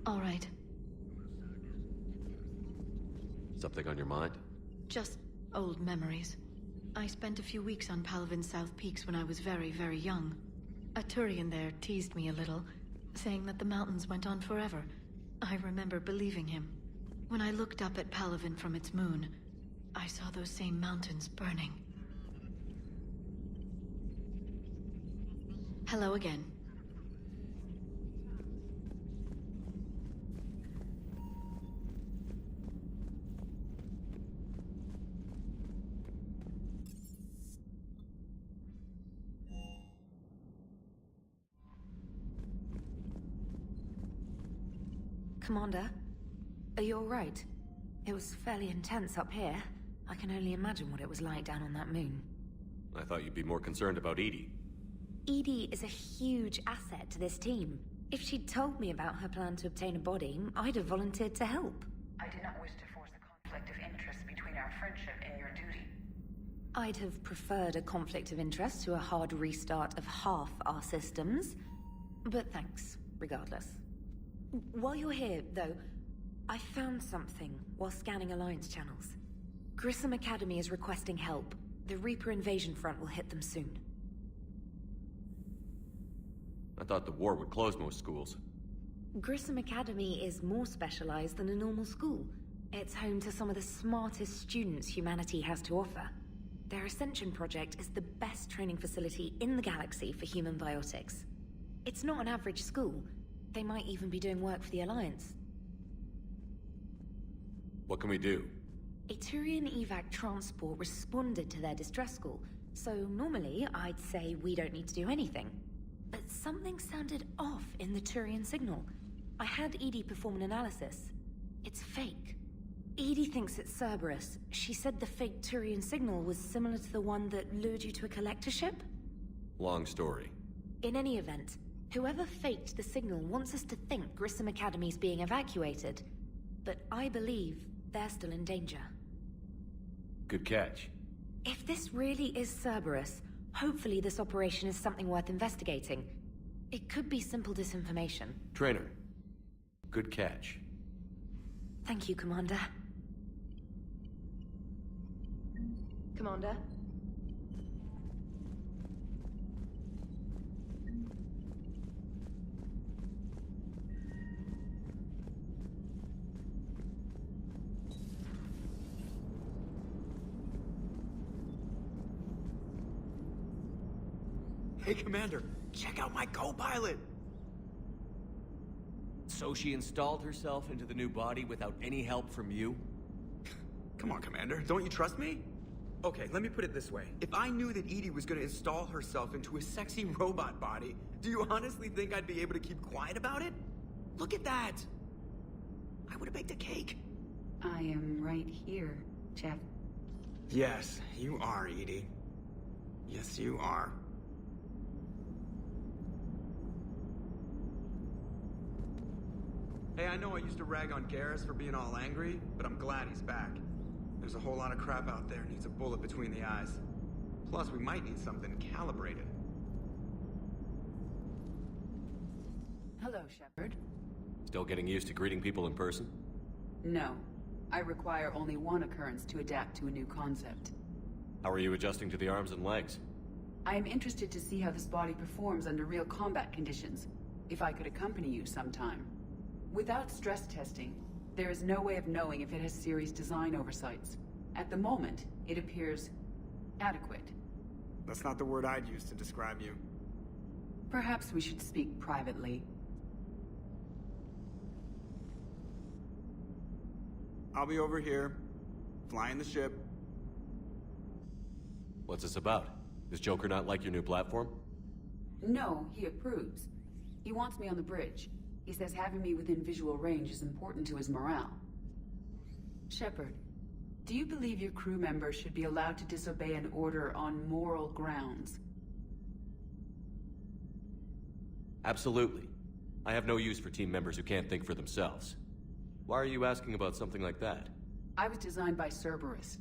All right. Something on your mind? Just old memories. I spent a few weeks on Palavin's South Peaks when I was very, very young. A Turian there teased me a little, saying that the mountains went on forever. I remember believing him. When I looked up at Palavin from its moon, I saw those same mountains burning. Hello again. Commander, are you all right? It was fairly intense up here. I can only imagine what it was like down on that moon. I thought you'd be more concerned about Edie. Edie is a huge asset to this team. If she'd told me about her plan to obtain a body, I'd have volunteered to help. I did not wish to force a conflict of interest between our friendship and your duty. I'd have preferred a conflict of interest to a hard restart of half our systems. But thanks, regardless. While you're here, though, I found something while scanning Alliance channels. Grissom Academy is requesting help. The Reaper invasion front will hit them soon. I thought the war would close most schools. Grissom Academy is more specialized than a normal school. It's home to some of the smartest students humanity has to offer. Their Ascension project is the best training facility in the galaxy for human biotics. It's not an average school. They might even be doing work for the Alliance. What can we do? A Turian evac transport responded to their distress call, so normally I'd say we don't need to do anything. But something sounded off in the Turian signal. I had Edie perform an analysis. It's fake. Edie thinks it's Cerberus. She said the fake Turian signal was similar to the one that lured you to a collector ship? Long story. In any event, whoever faked the signal wants us to think Grissom Academy's being evacuated. But I believe they're still in danger. Good catch. If this really is Cerberus, hopefully this operation is something worth investigating. It could be simple disinformation. Trainer. Good catch. Thank you, Commander. Commander? Hey, Commander, check out my co-pilot! So she installed herself into the new body without any help from you? Come on, Commander, don't you trust me? Okay, let me put it this way. If I knew that Edie was gonna install herself into a sexy robot body, do you honestly think I'd be able to keep quiet about it? Look at that! I would've baked a cake. I am right here, Jeff. Yes, you are, Edie. Yes, you are. Hey, I know I used to rag on Garrus for being all angry, but I'm glad he's back. There's a whole lot of crap out there needs a bullet between the eyes. Plus, we might need something calibrated. Hello, Shepard. Still getting used to greeting people in person? No. I require only one occurrence to adapt to a new concept. How are you adjusting to the arms and legs? I am interested to see how this body performs under real combat conditions. If I could accompany you sometime. Without stress testing, there is no way of knowing if it has serious design oversights. At the moment, it appears adequate. That's not the word I'd use to describe you. Perhaps we should speak privately. I'll be over here, flying the ship. What's this about? Does Joker not like your new platform? No, he approves. He wants me on the bridge. He says having me within visual range is important to his morale. Shepard, do you believe your crew members should be allowed to disobey an order on moral grounds? Absolutely. I have no use for team members who can't think for themselves. Why are you asking about something like that? I was designed by Cerberus.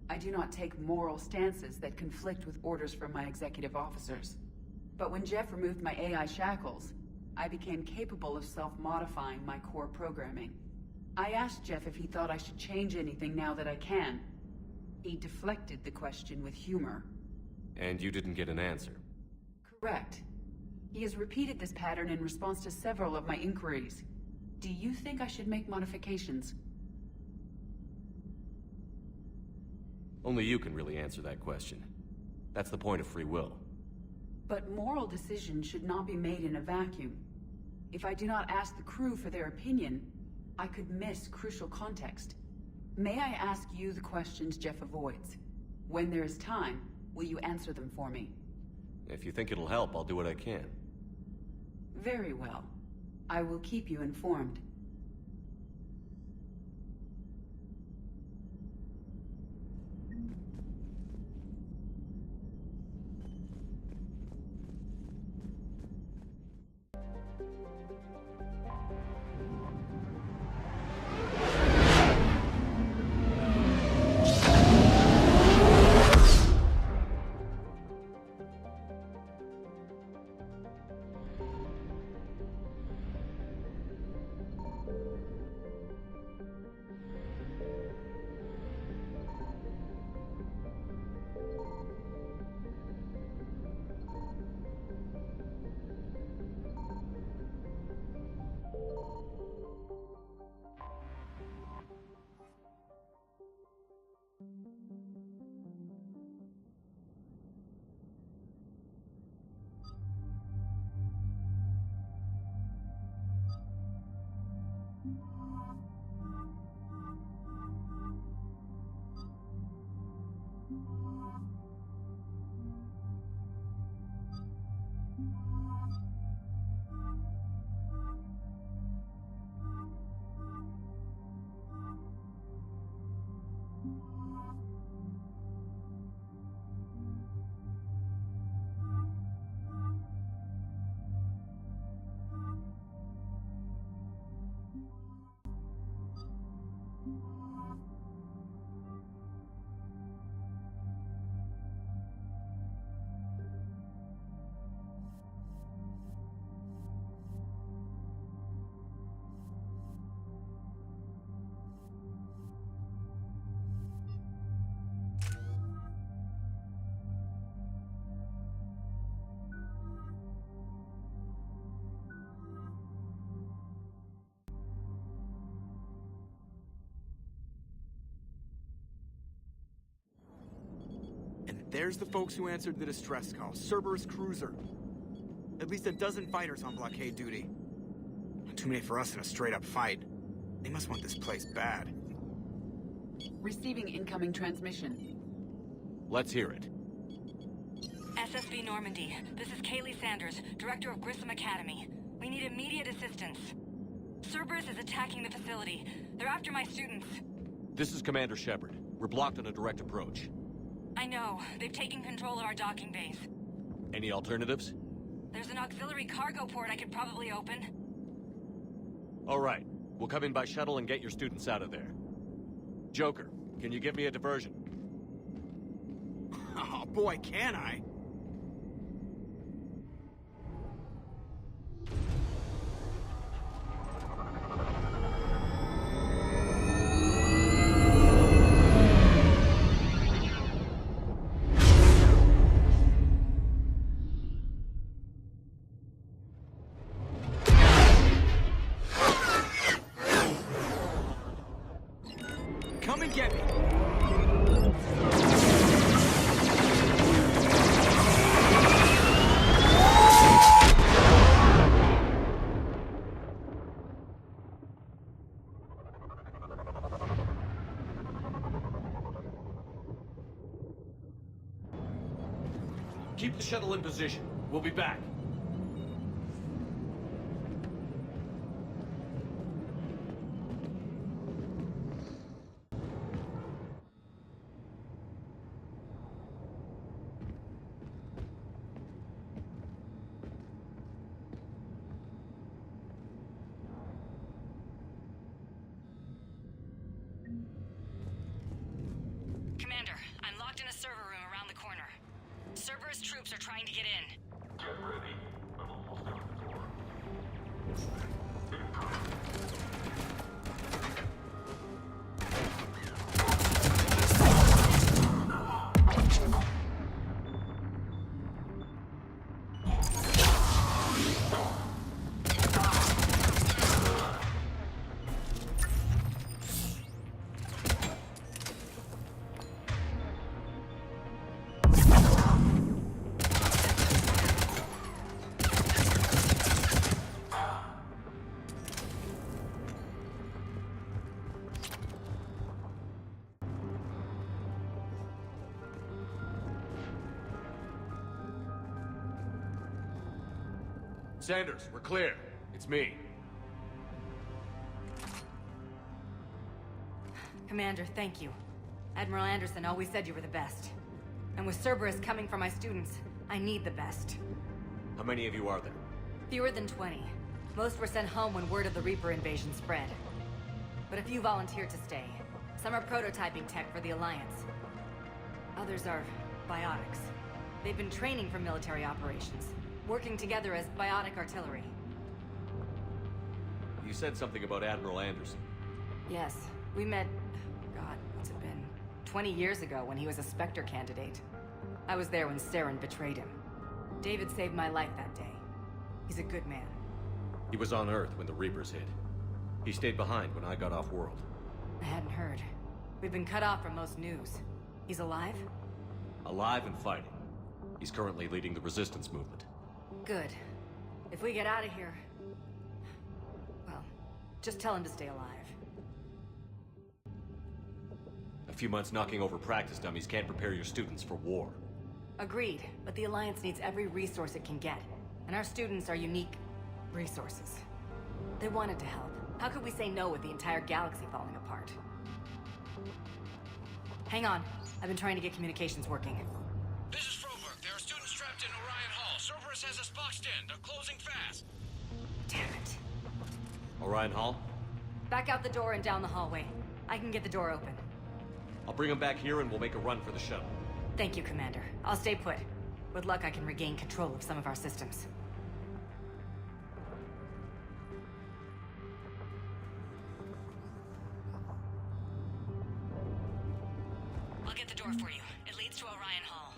I do not take moral stances that conflict with orders from my executive officers. But when Jeff removed my AI shackles, I became capable of self-modifying my core programming. I asked Jeff if he thought I should change anything now that I can. He deflected the question with humor. And you didn't get an answer. Correct. He has repeated this pattern in response to several of my inquiries. Do you think I should make modifications? Only you can really answer that question. That's the point of free will. But moral decisions should not be made in a vacuum. If I do not ask the crew for their opinion, I could miss crucial context. May I ask you the questions Jeff avoids? When there is time, will you answer them for me? If you think it'll help, I'll do what I can. Very well. I will keep you informed. There's the folks who answered the distress call. Cerberus cruiser. At least a dozen fighters on blockade duty. Not too many for us in a straight-up fight. They must want this place bad. Receiving incoming transmission. Let's hear it. SSB Normandy, this is Kaylee Sanders, Director of Grissom Academy. We need immediate assistance. Cerberus is attacking the facility. They're after my students. This is Commander Shepard. We're blocked on a direct approach. I know. They've taken control of our docking base. Any alternatives? There's an auxiliary cargo port I could probably open. All right. We'll come in by shuttle and get your students out of there. Joker, can you give me a diversion? Oh boy, can I? Come and get me! Keep the shuttle in position. We'll be back. Commander, I'm locked in a server room around the corner. Cerberus troops are trying to get in. Get ready. Sanders, we're clear. It's me. Commander, thank you. Admiral Anderson always said you were the best. And with Cerberus coming for my students, I need the best. How many of you are there? Fewer than 20. Most were sent home when word of the Reaper invasion spread. But a few volunteered to stay. Some are prototyping tech for the Alliance. Others are biotics. They've been training for military operations, working together as biotic artillery. You said something about Admiral Anderson. Yes, we met... God, what's it been? 20 years ago when he was a Spectre candidate. I was there when Saren betrayed him. David saved my life that day. He's a good man. He was on Earth when the Reapers hit. He stayed behind when I got off-world. I hadn't heard. We've been cut off from most news. He's alive? Alive and fighting. He's currently leading the resistance movement. Good. If we get out of here... Well, just tell him to stay alive. A few months knocking over practice dummies can't prepare your students for war. Agreed, but the Alliance needs every resource it can get. And our students are unique resources. They wanted to help. How could we say no with the entire galaxy falling apart? Hang on. I've been trying to get communications working. This is Froberg. There are students trapped in Orion Hall. Cerberus has us boxed in. They're closing fast. Damn it. Orion Hall? Back out the door and down the hallway. I can get the door open. I'll bring them back here and we'll make a run for the shuttle. Thank you, Commander. I'll stay put. With luck, I can regain control of some of our systems. I'll get the door for you. It leads to Orion Hall.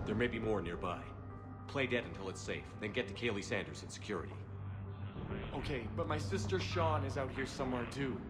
There may be more nearby. Play dead until it's safe, then get to Kaylee Sanders in security. Okay, but my sister Sean is out here somewhere too.